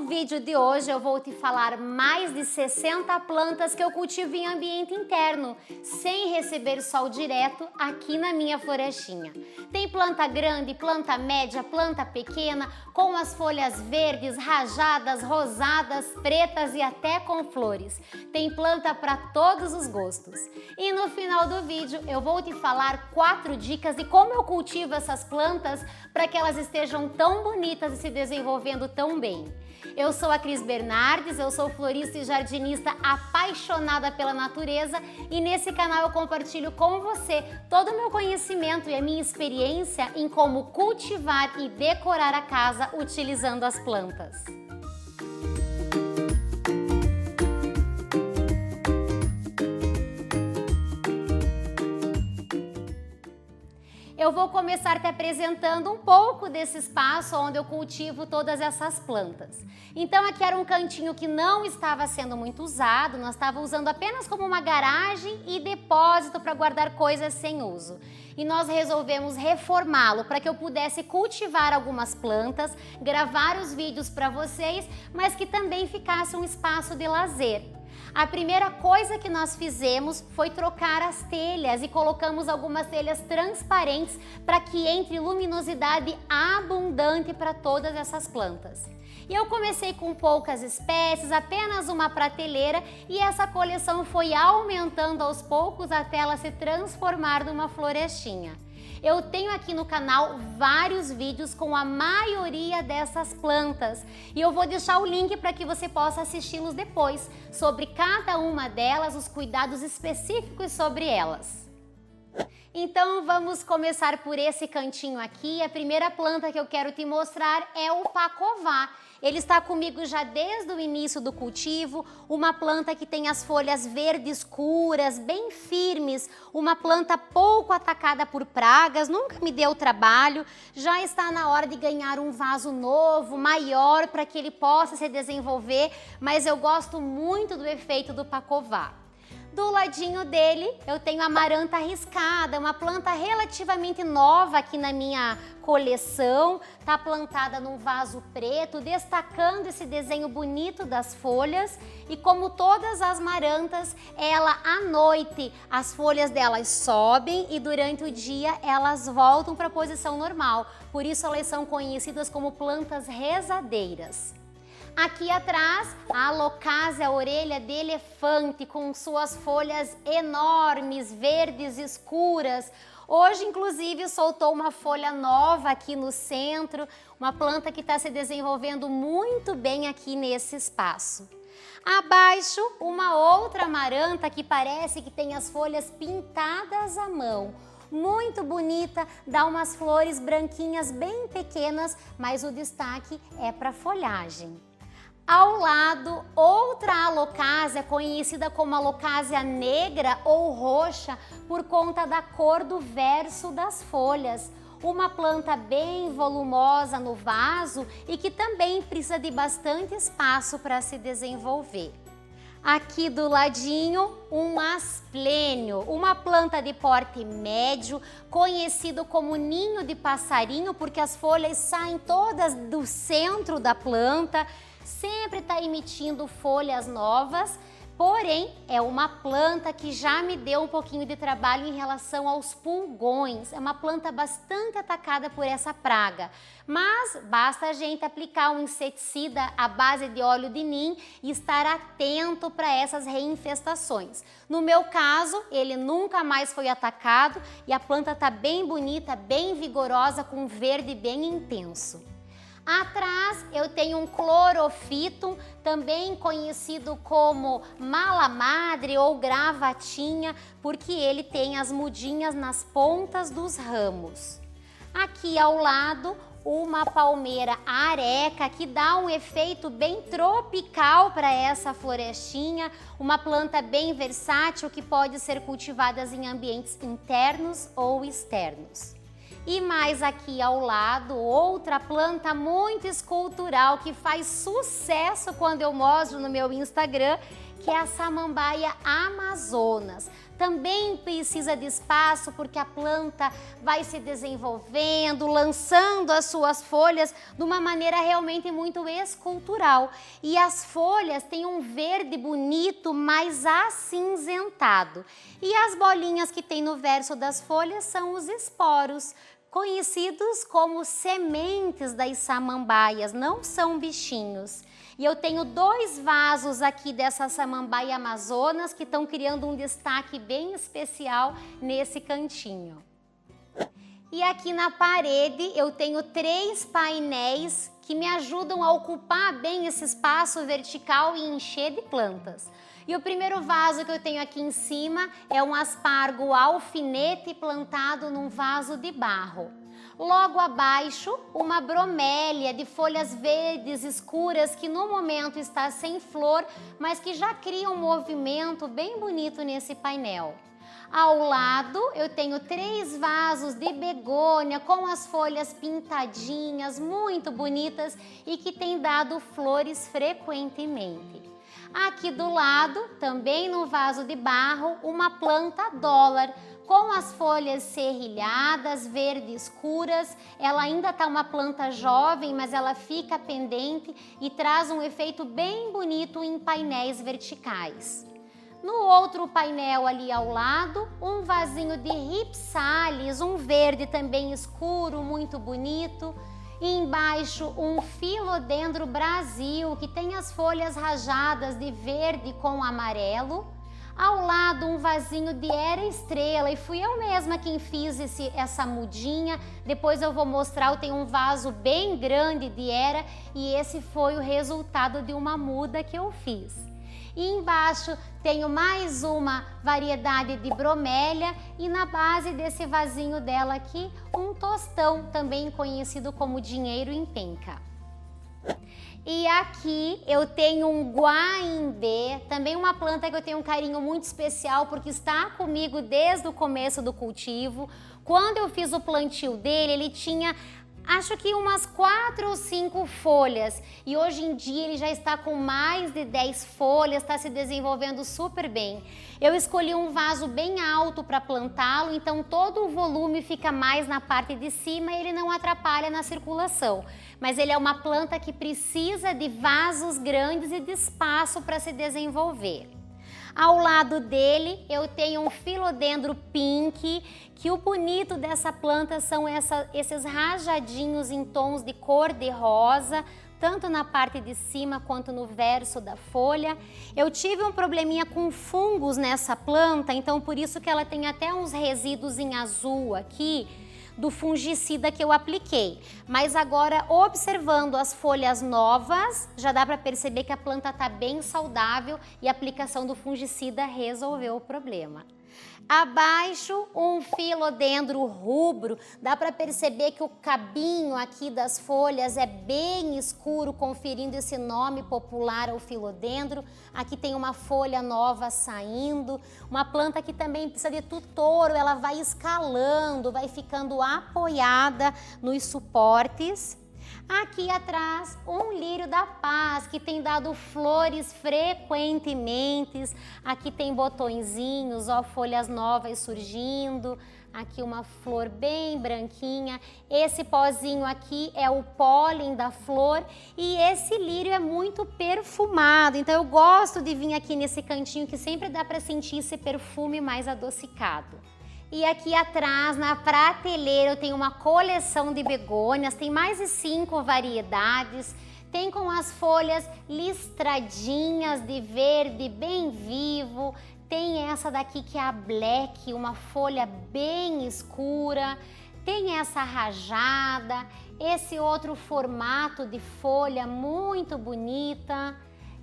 No vídeo de hoje eu vou te falar mais de 60 plantas que eu cultivo em ambiente interno, sem receber sol direto aqui na minha florestinha. Tem planta grande, planta média, planta pequena, com as folhas verdes, rajadas, rosadas, pretas e até com flores. Tem planta para todos os gostos. E no final do vídeo eu vou te falar 4 dicas de como eu cultivo essas plantas para que elas estejam tão bonitas e se desenvolvendo tão bem. Eu sou a Cris Bernardes, eu sou florista e jardinista apaixonada pela natureza e nesse canal eu compartilho com você todo o meu conhecimento e a minha experiência em como cultivar e decorar a casa utilizando as plantas. Eu vou começar te apresentando um pouco desse espaço onde eu cultivo todas essas plantas. Então aqui era um cantinho que não estava sendo muito usado, nós estávamos usando apenas como uma garagem e depósito para guardar coisas sem uso. E nós resolvemos reformá-lo para que eu pudesse cultivar algumas plantas, gravar os vídeos para vocês, mas que também ficasse um espaço de lazer. A primeira coisa que nós fizemos foi trocar as telhas e colocamos algumas telhas transparentes para que entre luminosidade abundante para todas essas plantas. E eu comecei com poucas espécies, apenas uma prateleira, e essa coleção foi aumentando aos poucos até ela se transformar numa florestinha. Eu tenho aqui no canal vários vídeos com a maioria dessas plantas e eu vou deixar o link para que você possa assisti-los depois, sobre cada uma delas, os cuidados específicos sobre elas. Então vamos começar por esse cantinho aqui. A primeira planta que eu quero te mostrar é o pacová. Ele está comigo já desde o início do cultivo, uma planta que tem as folhas verdes escuras, bem firmes, uma planta pouco atacada por pragas, nunca me deu trabalho, já está na hora de ganhar um vaso novo, maior, para que ele possa se desenvolver, mas eu gosto muito do efeito do pacová. Do ladinho dele eu tenho a amaranta arriscada, uma planta relativamente nova aqui na minha coleção, está plantada num vaso preto, destacando esse desenho bonito das folhas e como todas as amarantas, ela à noite as folhas delas sobem e durante o dia elas voltam para a posição normal, por isso elas são conhecidas como plantas rezadeiras. Aqui atrás, a Alocasia orelha de elefante, com suas folhas enormes, verdes escuras. Hoje, inclusive, soltou uma folha nova aqui no centro, uma planta que está se desenvolvendo muito bem aqui nesse espaço. Abaixo, uma outra amaranta que parece que tem as folhas pintadas à mão. Muito bonita, dá umas flores branquinhas bem pequenas, mas o destaque é para a folhagem. Ao lado, outra Alocasia, conhecida como Alocasia negra ou roxa, por conta da cor do verso das folhas. Uma planta bem volumosa no vaso e que também precisa de bastante espaço para se desenvolver. Aqui do ladinho, um asplênio, uma planta de porte médio, conhecido como ninho de passarinho, porque as folhas saem todas do centro da planta, sempre está emitindo folhas novas, porém é uma planta que já me deu um pouquinho de trabalho em relação aos pulgões. É uma planta bastante atacada por essa praga, mas basta a gente aplicar um inseticida à base de óleo de nim e estar atento para essas reinfestações. No meu caso, ele nunca mais foi atacado e a planta está bem bonita, bem vigorosa, com um verde bem intenso. Atrás eu tenho um clorofítum, também conhecido como mala-madre ou gravatinha, porque ele tem as mudinhas nas pontas dos ramos. Aqui ao lado, uma palmeira areca que dá um efeito bem tropical para essa florestinha, uma planta bem versátil que pode ser cultivada em ambientes internos ou externos. E mais aqui ao lado, outra planta muito escultural que faz sucesso quando eu mostro no meu Instagram, que é a samambaia amazonas. Também precisa de espaço porque a planta vai se desenvolvendo, lançando as suas folhas de uma maneira realmente muito escultural. E as folhas têm um verde bonito, mais acinzentado. E as bolinhas que tem no verso das folhas são os esporos, conhecidos como sementes das samambaias, não são bichinhos. E eu tenho 2 vasos aqui dessa samambaia amazonas que estão criando um destaque bem especial nesse cantinho. E aqui na parede eu tenho 3 painéis que me ajudam a ocupar bem esse espaço vertical e encher de plantas. E o primeiro vaso que eu tenho aqui em cima é um aspargo alfinete plantado num vaso de barro. Logo abaixo, uma bromélia de folhas verdes escuras que no momento está sem flor, mas que já cria um movimento bem bonito nesse painel. Ao lado, eu tenho 3 vasos de begônia com as folhas pintadinhas, muito bonitas e que têm dado flores frequentemente. Aqui do lado, também no vaso de barro, uma planta dólar, com as folhas serrilhadas, verde escuras. Ela ainda está uma planta jovem, mas ela fica pendente e traz um efeito bem bonito em painéis verticais. No outro painel ali ao lado, um vasinho de ripsalis, um verde também escuro, muito bonito. E embaixo um Philodendron Brasil, que tem as folhas rajadas de verde com amarelo. Ao lado um vasinho de Era Estrela, e fui eu mesma quem fiz essa mudinha. Depois eu vou mostrar, eu tenho um vaso bem grande de Era e esse foi o resultado de uma muda que eu fiz. E embaixo tenho mais uma variedade de bromélia e na base desse vasinho dela aqui, um tostão, também conhecido como dinheiro em penca. E aqui eu tenho um guaimbê, também uma planta que eu tenho um carinho muito especial porque está comigo desde o começo do cultivo. Quando eu fiz o plantio dele, ele tinha acho que umas 4 ou 5 folhas e hoje em dia ele já está com mais de 10 folhas, está se desenvolvendo super bem. Eu escolhi um vaso bem alto para plantá-lo, então todo o volume fica mais na parte de cima e ele não atrapalha na circulação. Mas ele é uma planta que precisa de vasos grandes e de espaço para se desenvolver. Ao lado dele eu tenho um Philodendron Pink, que o bonito dessa planta são esses rajadinhos em tons de cor de rosa, tanto na parte de cima quanto no verso da folha. Eu tive um probleminha com fungos nessa planta, então por isso que ela tem até uns resíduos em azul aqui, do fungicida que eu apliquei. Mas agora, observando as folhas novas, já dá para perceber que a planta está bem saudável e a aplicação do fungicida resolveu o problema. Abaixo, um Philodendron rubro, dá para perceber que o cabinho aqui das folhas é bem escuro, conferindo esse nome popular ao Philodendron. Aqui tem uma folha nova saindo, uma planta que também precisa de tutoro, ela vai escalando, vai ficando apoiada nos suportes. Aqui atrás, um lírio da paz, que tem dado flores frequentemente. Aqui tem botõezinhos, ó, folhas novas surgindo. Aqui uma flor bem branquinha. Esse pozinho aqui é o pólen da flor e esse lírio é muito perfumado. Então eu gosto de vir aqui nesse cantinho que sempre dá para sentir esse perfume mais adocicado. E aqui atrás, na prateleira, eu tenho uma coleção de begônias, tem mais de 5 variedades. Tem com as folhas listradinhas de verde bem vivo. Tem essa daqui que é a Black, uma folha bem escura. Tem essa rajada, esse outro formato de folha muito bonita.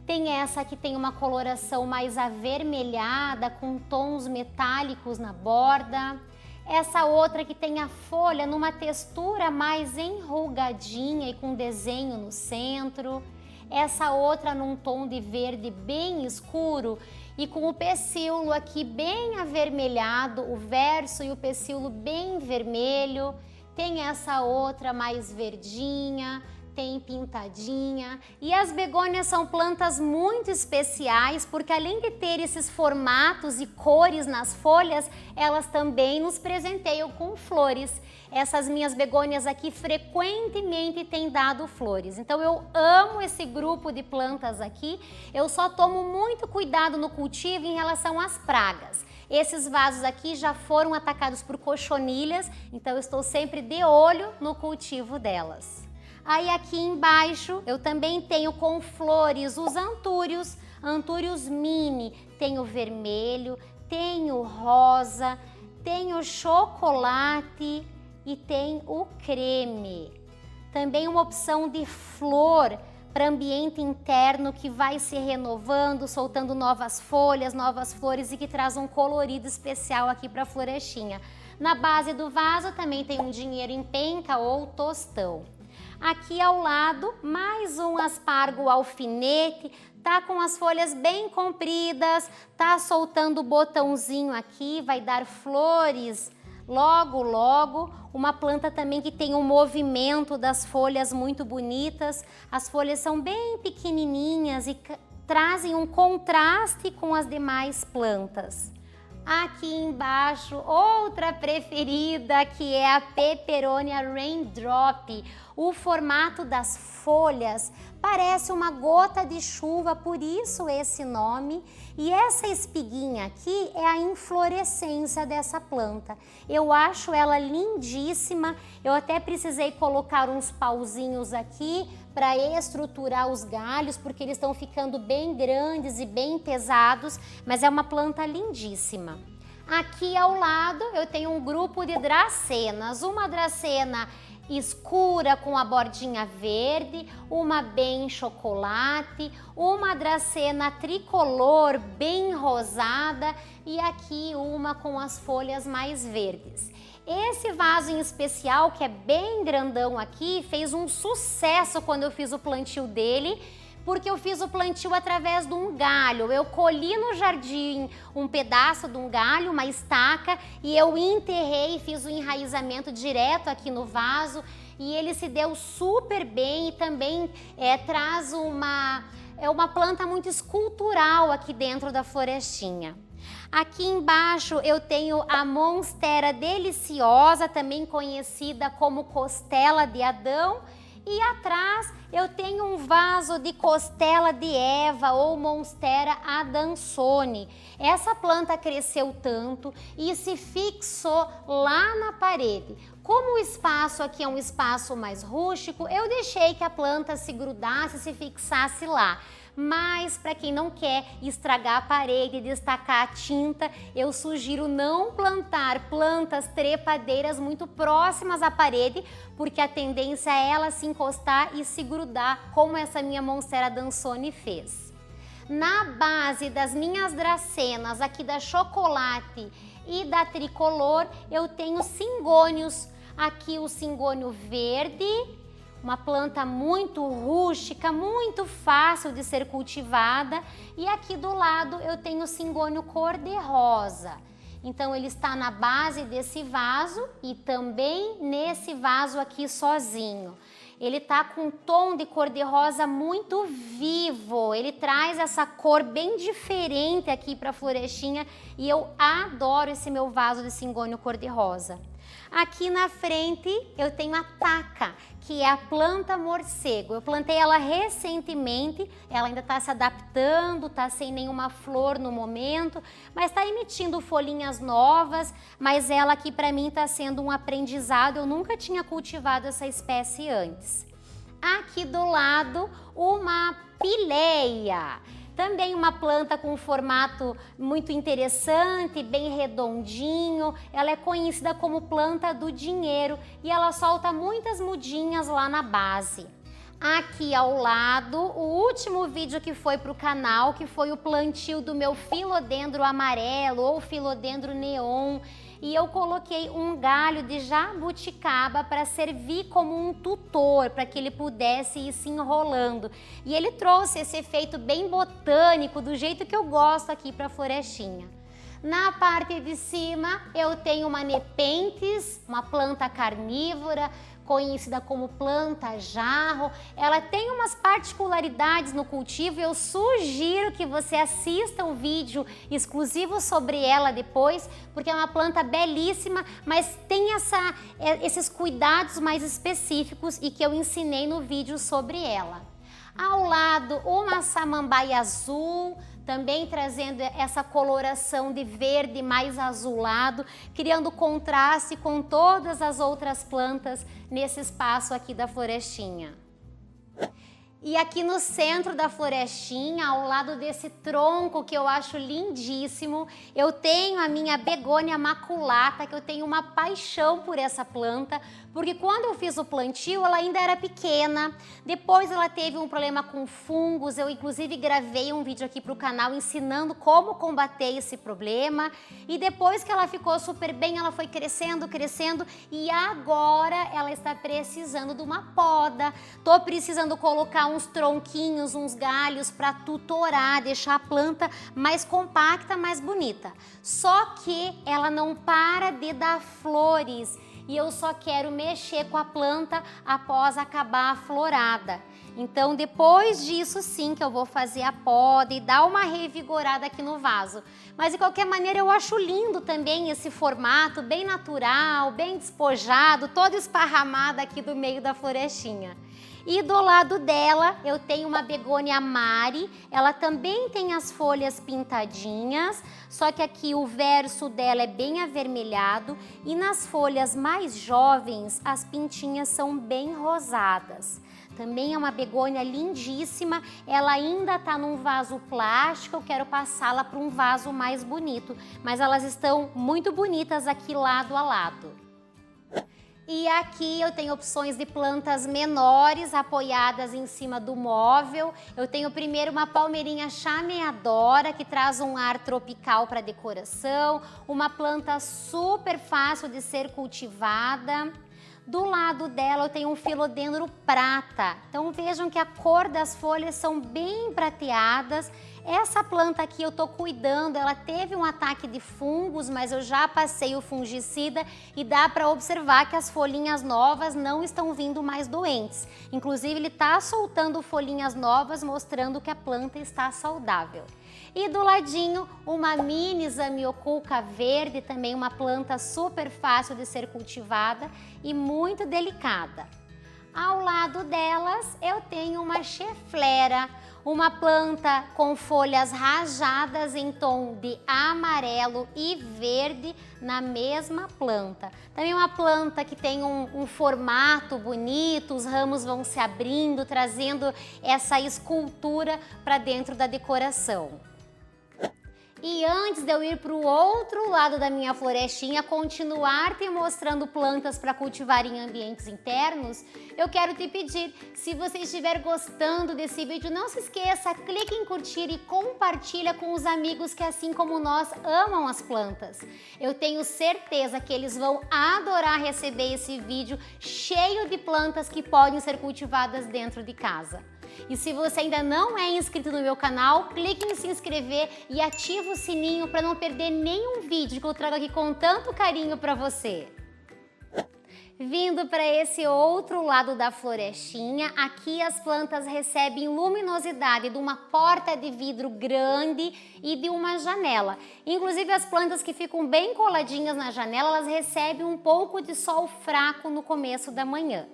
Tem essa que tem uma coloração mais avermelhada, com tons metálicos na borda. Essa outra que tem a folha numa textura mais enrugadinha e com desenho no centro. Essa outra num tom de verde bem escuro e com o pecíolo aqui bem avermelhado, o verso e o pecíolo bem vermelho. Tem essa outra mais verdinha. tem pintadinha. E as begônias são plantas muito especiais porque além de ter esses formatos e cores nas folhas, elas também nos presenteiam com flores. Essas minhas begônias aqui frequentemente têm dado flores. Então eu amo esse grupo de plantas aqui. Eu só tomo muito cuidado no cultivo em relação às pragas. Esses vasos aqui já foram atacados por cochonilhas, então eu estou sempre de olho no cultivo delas. Aí aqui embaixo eu também tenho com flores os antúrios, antúrios mini. Tenho vermelho, tenho rosa, tenho chocolate e tem o creme. Também uma opção de flor para ambiente interno que vai se renovando, soltando novas folhas, novas flores e que traz um colorido especial aqui para a florestinha. Na base do vaso também tem um dinheiro em penca ou tostão. Aqui ao lado, mais um aspargo alfinete, tá com as folhas bem compridas, tá soltando o botãozinho aqui, vai dar flores logo, logo. Uma planta também que tem um movimento das folhas muito bonitas. As folhas são bem pequenininhas e trazem um contraste com as demais plantas. Aqui embaixo, outra preferida que é a Peperonia Raindrop. O formato das folhas parece uma gota de chuva, por isso esse nome. E essa espiguinha aqui é a inflorescência dessa planta. Eu acho ela lindíssima. Eu até precisei colocar uns pauzinhos aqui para estruturar os galhos, porque eles estão ficando bem grandes e bem pesados, mas é uma planta lindíssima. Aqui ao lado eu tenho um grupo de dracenas, uma dracena escura com a bordinha verde, uma bem chocolate, uma dracena tricolor bem rosada e aqui uma com as folhas mais verdes. Esse vaso em especial, que é bem grandão aqui, fez um sucesso quando eu fiz o plantio dele, porque eu fiz o plantio através de um galho. Eu colhi no jardim um pedaço de um galho, uma estaca, e eu enterrei e fiz o enraizamento direto aqui no vaso, e ele se deu super bem e também traz uma planta muito escultural aqui dentro da florestinha. Aqui embaixo eu tenho a Monstera deliciosa, também conhecida como costela de Adão. E atrás eu tenho um vaso de costela de Eva ou Monstera adansoni. Essa planta cresceu tanto e se fixou lá na parede. Como o espaço aqui é um espaço mais rústico, eu deixei que a planta se grudasse, se fixasse lá. Mas para quem não quer estragar a parede e destacar a tinta, eu sugiro não plantar plantas trepadeiras muito próximas à parede, porque a tendência é ela se encostar e se grudar, como essa minha Monstera adansoni fez. Na base das minhas dracenas, aqui da chocolate e da tricolor, eu tenho cingônios. Aqui o cingônio verde, uma planta muito rústica, muito fácil de ser cultivada. E aqui do lado eu tenho o cingônio cor-de-rosa. Então ele está na base desse vaso e também nesse vaso aqui sozinho. Ele tá com um tom de cor-de-rosa muito vivo, ele traz essa cor bem diferente aqui para a florestinha e eu adoro esse meu vaso de cingônio cor-de-rosa. Aqui na frente eu tenho a taca, que é a planta morcego. Eu plantei ela recentemente, ela ainda está se adaptando, está sem nenhuma flor no momento, mas está emitindo folhinhas novas, mas ela aqui para mim está sendo um aprendizado, eu nunca tinha cultivado essa espécie antes. Aqui do lado, uma pileia. Também uma planta com um formato muito interessante, bem redondinho. Ela é conhecida como planta do dinheiro e ela solta muitas mudinhas lá na base. Aqui ao lado, o último vídeo que foi para o canal, que foi o plantio do meu filodendro amarelo ou filodendro neon. E eu coloquei um galho de jabuticaba para servir como um tutor, para que ele pudesse ir se enrolando. E ele trouxe esse efeito bem botânico, do jeito que eu gosto aqui para a florestinha. Na parte de cima eu tenho uma Nepenthes, uma planta carnívora, conhecida como planta jarro. Ela tem umas particularidades no cultivo e eu sugiro que você assista o vídeo exclusivo sobre ela depois, porque é uma planta belíssima, mas tem esses cuidados mais específicos e que eu ensinei no vídeo sobre ela. Ao lado, uma samambaia azul, também trazendo essa coloração de verde mais azulado, criando contraste com todas as outras plantas nesse espaço aqui da florestinha. E aqui no centro da florestinha, ao lado desse tronco que eu acho lindíssimo, eu tenho a minha begônia maculata, que eu tenho uma paixão por essa planta, porque quando eu fiz o plantio ela ainda era pequena, depois ela teve um problema com fungos, eu inclusive gravei um vídeo aqui para o canal ensinando como combater esse problema, e depois que ela ficou super bem, ela foi crescendo, crescendo, e agora ela está precisando de uma poda. Tô precisando colocar uns tronquinhos, uns galhos para tutorar, deixar a planta mais compacta, mais bonita. Só que ela não para de dar flores e eu só quero mexer com a planta após acabar a florada. Então depois disso sim que eu vou fazer a poda e dar uma revigorada aqui no vaso. Mas de qualquer maneira eu acho lindo também esse formato bem natural, bem despojado, todo esparramado aqui do meio da florestinha. E do lado dela eu tenho uma begônia Mari, ela também tem as folhas pintadinhas, só que aqui o verso dela é bem avermelhado e nas folhas mais jovens as pintinhas são bem rosadas. Também é uma begônia lindíssima, ela ainda está num vaso plástico, eu quero passá-la para um vaso mais bonito, mas elas estão muito bonitas aqui lado a lado. E aqui eu tenho opções de plantas menores apoiadas em cima do móvel. Eu tenho primeiro uma palmeirinha chameadora que traz um ar tropical para decoração, uma planta super fácil de ser cultivada. Do lado dela eu tenho um filodendro prata, então vejam que a cor das folhas são bem prateadas. Essa planta aqui eu estou cuidando, ela teve um ataque de fungos, mas eu já passei o fungicida e dá para observar que as folhinhas novas não estão vindo mais doentes. Inclusive ele está soltando folhinhas novas, mostrando que a planta está saudável. E do ladinho, uma mini zamioculca verde, também uma planta super fácil de ser cultivada e muito delicada. Ao lado delas, eu tenho uma cheflera, uma planta com folhas rajadas em tom de amarelo e verde na mesma planta. Também uma planta que tem um formato bonito, os ramos vão se abrindo, trazendo essa escultura para dentro da decoração. E antes de eu ir para o outro lado da minha florestinha, continuar te mostrando plantas para cultivar em ambientes internos, eu quero te pedir, se você estiver gostando desse vídeo, não se esqueça, clique em curtir e compartilha com os amigos que, assim como nós, amam as plantas. Eu tenho certeza que eles vão adorar receber esse vídeo cheio de plantas que podem ser cultivadas dentro de casa. E se você ainda não é inscrito no meu canal, clique em se inscrever e ative o sininho para não perder nenhum vídeo que eu trago aqui com tanto carinho para você. Vindo para esse outro lado da florestinha, aqui as plantas recebem luminosidade de uma porta de vidro grande e de uma janela. Inclusive as plantas que ficam bem coladinhas na janela, elas recebem um pouco de sol fraco no começo da manhã.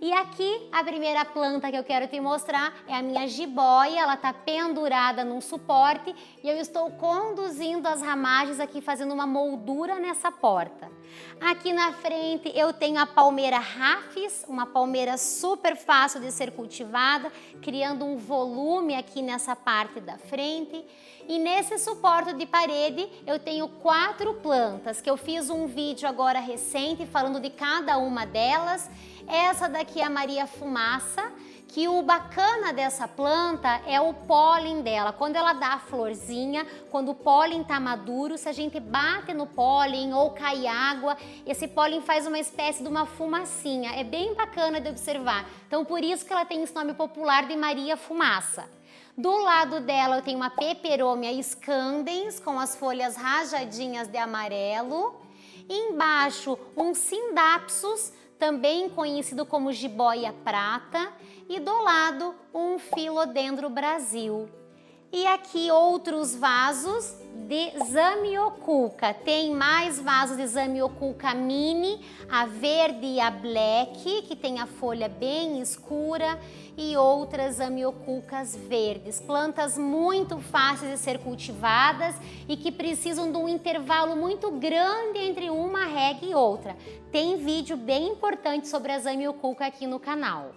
E aqui a primeira planta que eu quero te mostrar é a minha jiboia, ela está pendurada num suporte e eu estou conduzindo as ramagens aqui, fazendo uma moldura nessa porta. Aqui na frente eu tenho a palmeira Rafis, uma palmeira super fácil de ser cultivada, criando um volume aqui nessa parte da frente. E nesse suporte de parede eu tenho 4 plantas, que eu fiz um vídeo agora recente falando de cada uma delas. Essa daqui é a Maria Fumaça, que o bacana dessa planta é o pólen dela. Quando ela dá a florzinha, quando o pólen está maduro, se a gente bate no pólen ou cai água, esse pólen faz uma espécie de uma fumacinha. É bem bacana de observar. Então por isso que ela tem esse nome popular de Maria Fumaça. Do lado dela eu tenho uma Peperomia scandens com as folhas rajadinhas de amarelo. Embaixo um Sindapsus, também conhecido como jiboia prata, e do lado um Philodendron Brasil. E aqui outros vasos de Zamioculca. Tem mais vasos de Zamioculca mini, a verde e a black, que tem a folha bem escura, e outras Zamioculcas verdes. Plantas muito fáceis de ser cultivadas e que precisam de um intervalo muito grande entre uma rega e outra. Tem vídeo bem importante sobre a Zamioculca aqui no canal.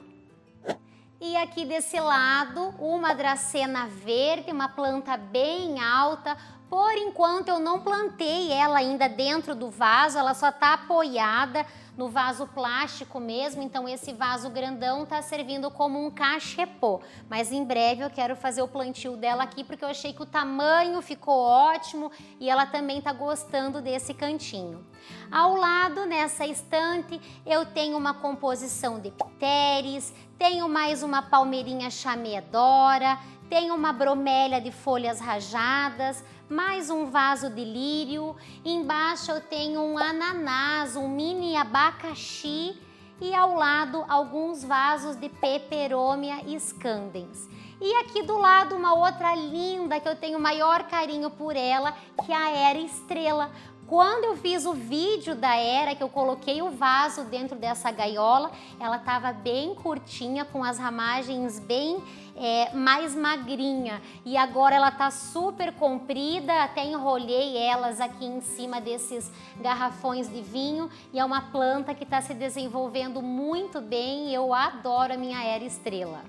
E aqui desse lado, uma dracena verde, uma planta bem alta. Por enquanto eu não plantei ela ainda dentro do vaso, ela só está apoiada no vaso plástico mesmo, então esse vaso grandão está servindo como um cachepô. Mas em breve eu quero fazer o plantio dela aqui porque eu achei que o tamanho ficou ótimo e ela também está gostando desse cantinho. Ao lado, nessa estante, eu tenho uma composição de pteris, tenho mais uma palmeirinha chameadora, tenho uma bromélia de folhas rajadas, mais um vaso de lírio, embaixo eu tenho um ananás, um mini abacaxi e ao lado alguns vasos de peperomia scandens. E aqui do lado uma outra linda que eu tenho maior carinho por ela, que é a Era Estrela. Quando eu fiz o vídeo da Era, que eu coloquei o vaso dentro dessa gaiola, ela estava bem curtinha, com as ramagens bem mais magrinha. E agora ela está super comprida, até enrolhei elas aqui em cima desses garrafões de vinho. E é uma planta que está se desenvolvendo muito bem e eu adoro a minha Era Estrela.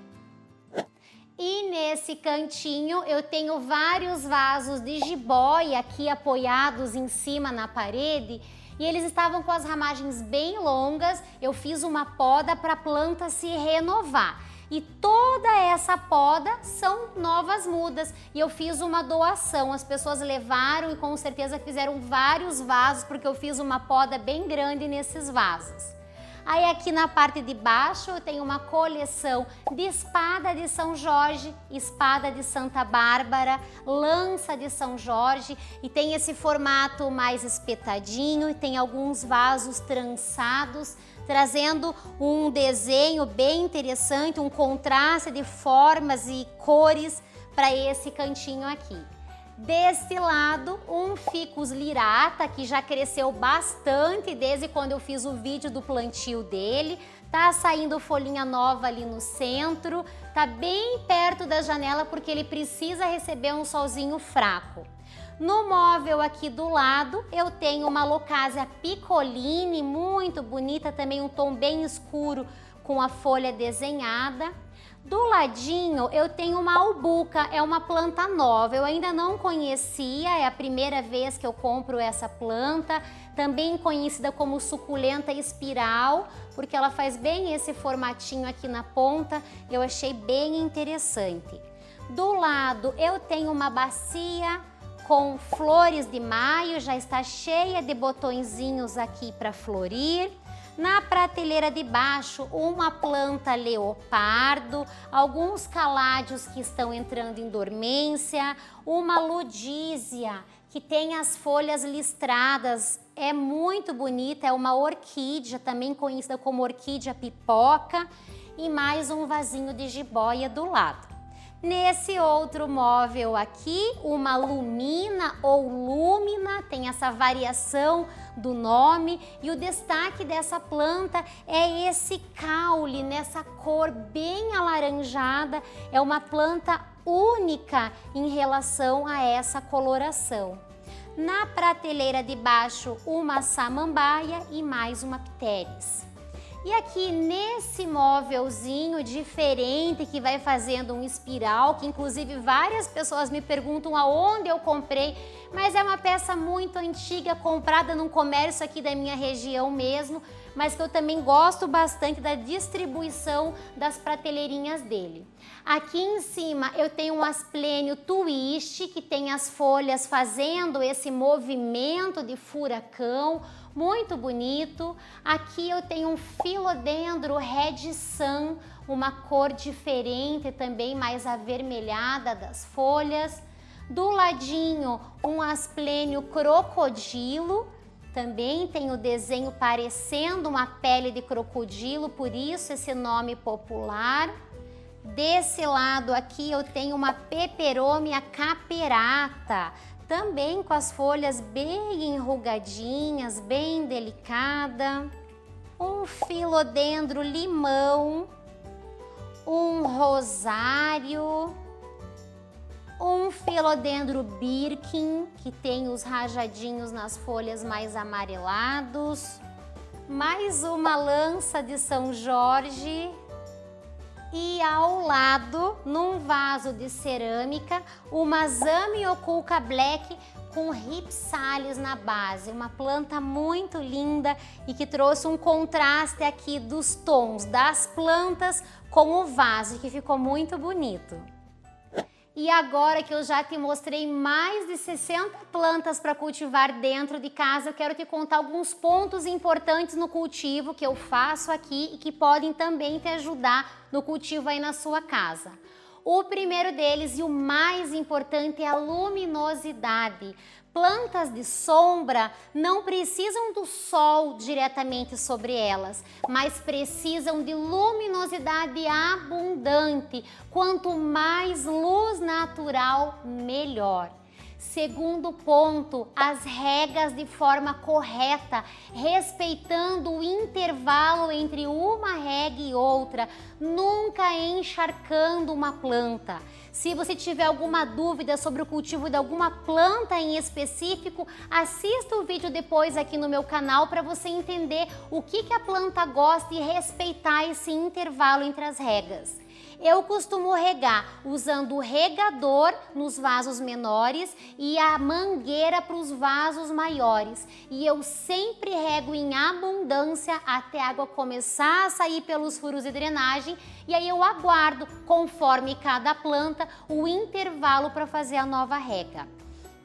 E nesse cantinho eu tenho vários vasos de jiboia aqui apoiados em cima na parede e eles estavam com as ramagens bem longas. Eu fiz uma poda para a planta se renovar e toda essa poda são novas mudas e eu fiz uma doação. As pessoas levaram e com certeza fizeram vários vasos porque eu fiz uma poda bem grande nesses vasos. Aí aqui na parte de baixo eu tenho uma coleção de espada de São Jorge, espada de Santa Bárbara, lança de São Jorge e tem esse formato mais espetadinho e tem alguns vasos trançados, trazendo um desenho bem interessante, um contraste de formas e cores para esse cantinho aqui. Desse lado, um ficus lirata, que já cresceu bastante desde quando eu fiz o vídeo do plantio dele. Tá saindo folhinha nova ali no centro, tá bem perto da janela porque ele precisa receber um solzinho fraco. No móvel aqui do lado, eu tenho uma Locásia piccoline, muito bonita, também um tom bem escuro com a folha desenhada. Do ladinho eu tenho uma albuca, é uma planta nova, eu ainda não conhecia, é a primeira vez que eu compro essa planta, também conhecida como suculenta espiral, porque ela faz bem esse formatinho aqui na ponta, eu achei bem interessante. Do lado eu tenho uma bacia com flores de maio, já está cheia de botõezinhos aqui para florir. Na prateleira de baixo, uma planta leopardo, alguns caládios que estão entrando em dormência, uma ludísia que tem as folhas listradas, é muito bonita, é uma orquídea, também conhecida como orquídea pipoca, e mais um vasinho de jiboia do lado. Nesse outro móvel aqui, uma lumina ou lúmina, tem essa variação do nome e o destaque dessa planta é esse caule, nessa cor bem alaranjada, é uma planta única em relação a essa coloração. Na prateleira de baixo, uma samambaia e mais uma pteris. E aqui nesse móvelzinho diferente que vai fazendo um espiral, que inclusive várias pessoas me perguntam aonde eu comprei, mas é uma peça muito antiga, comprada num comércio aqui da minha região mesmo, mas que eu também gosto bastante da distribuição das prateleirinhas dele. Aqui em cima eu tenho um asplênio twist, que tem as folhas fazendo esse movimento de furacão, muito bonito. Aqui eu tenho um Philodendron Red Sun, uma cor diferente também, mais avermelhada das folhas. Do ladinho, um asplênio crocodilo, Também tem o desenho parecendo uma pele de crocodilo, por isso esse nome popular. Desse lado aqui eu tenho uma Peperomia caperata, também com as folhas bem enrugadinhas, bem delicada. Um Filodendro limão, um rosário, um Filodendro Birkin, que tem os rajadinhos nas folhas mais amarelados, mais uma lança de São Jorge e ao lado, num vaso de cerâmica, uma Zamioculca Black com Rhipsalis na base, uma planta muito linda e que trouxe um contraste aqui dos tons das plantas com o vaso, que ficou muito bonito. E agora que eu já te mostrei mais de 60 plantas para cultivar dentro de casa, eu quero te contar alguns pontos importantes no cultivo que eu faço aqui e que podem também te ajudar no cultivo aí na sua casa. O primeiro deles e o mais importante é a luminosidade. Plantas de sombra não precisam do sol diretamente sobre elas, mas precisam de luminosidade abundante. Quanto mais luz natural, melhor. Segundo ponto, as regas de forma correta, respeitando o intervalo entre uma rega e outra, nunca encharcando uma planta. Se você tiver alguma dúvida sobre o cultivo de alguma planta em específico, assista o vídeo depois aqui no meu canal para você entender o que a planta gosta e respeitar esse intervalo entre as regas. Eu costumo regar usando o regador nos vasos menores e a mangueira para os vasos maiores. E eu sempre rego em abundância até a água começar a sair pelos furos de drenagem. E aí eu aguardo, conforme cada planta, o intervalo para fazer a nova rega.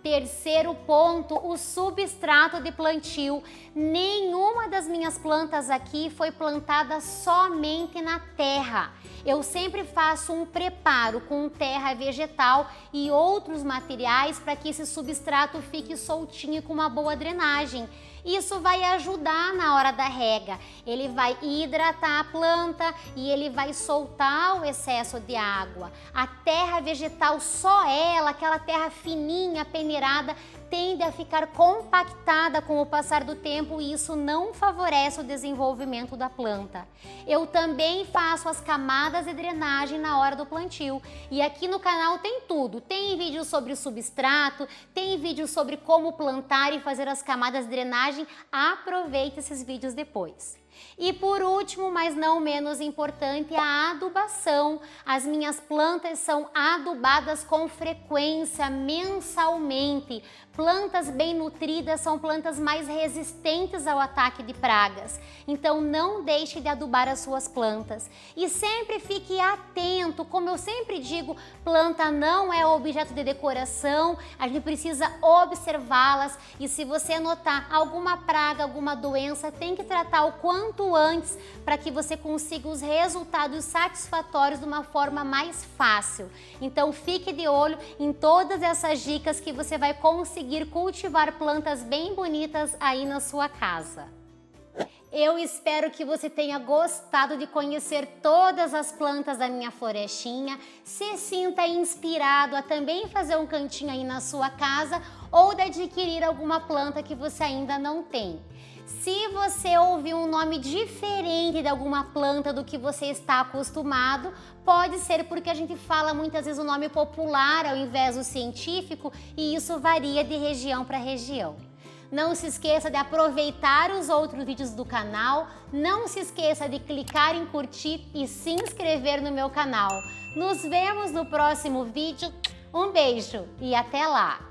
Terceiro ponto, o substrato de plantio. Nenhuma das minhas plantas aqui foi plantada somente na terra. Eu sempre faço um preparo com terra vegetal e outros materiais para que esse substrato fique soltinho e com uma boa drenagem. Isso vai ajudar na hora da rega. Ele vai hidratar a planta e ele vai soltar o excesso de água. A terra vegetal, só ela, aquela terra fininha, peneirada, tende a ficar compactada com o passar do tempo e isso não favorece o desenvolvimento da planta. Eu também faço as camadas de drenagem na hora do plantio e aqui no canal tem tudo. Tem vídeo sobre substrato, tem vídeo sobre como plantar e fazer as camadas de drenagem. Aproveite esses vídeos depois. E por último, mas não menos importante, a adubação. As minhas plantas são adubadas com frequência, mensalmente. Plantas bem nutridas são plantas mais resistentes ao ataque de pragas. Então não deixe de adubar as suas plantas. E sempre fique atento, como eu sempre digo, planta não é objeto de decoração, a gente precisa observá-las e se você notar alguma praga, alguma doença, tem que tratar o quanto antes para que você consiga os resultados satisfatórios de uma forma mais fácil. Então fique de olho em todas essas dicas que você vai conseguir cultivar plantas bem bonitas aí na sua casa. Eu espero que você tenha gostado de conhecer todas as plantas da minha florestinha, se sinta inspirado a também fazer um cantinho aí na sua casa ou de adquirir alguma planta que você ainda não tem. Se você ouviu um nome diferente de alguma planta do que você está acostumado, pode ser porque a gente fala muitas vezes o nome popular ao invés do científico e isso varia de região para região. Não se esqueça de aproveitar os outros vídeos do canal, não se esqueça de clicar em curtir e se inscrever no meu canal. Nos vemos no próximo vídeo, um beijo e até lá!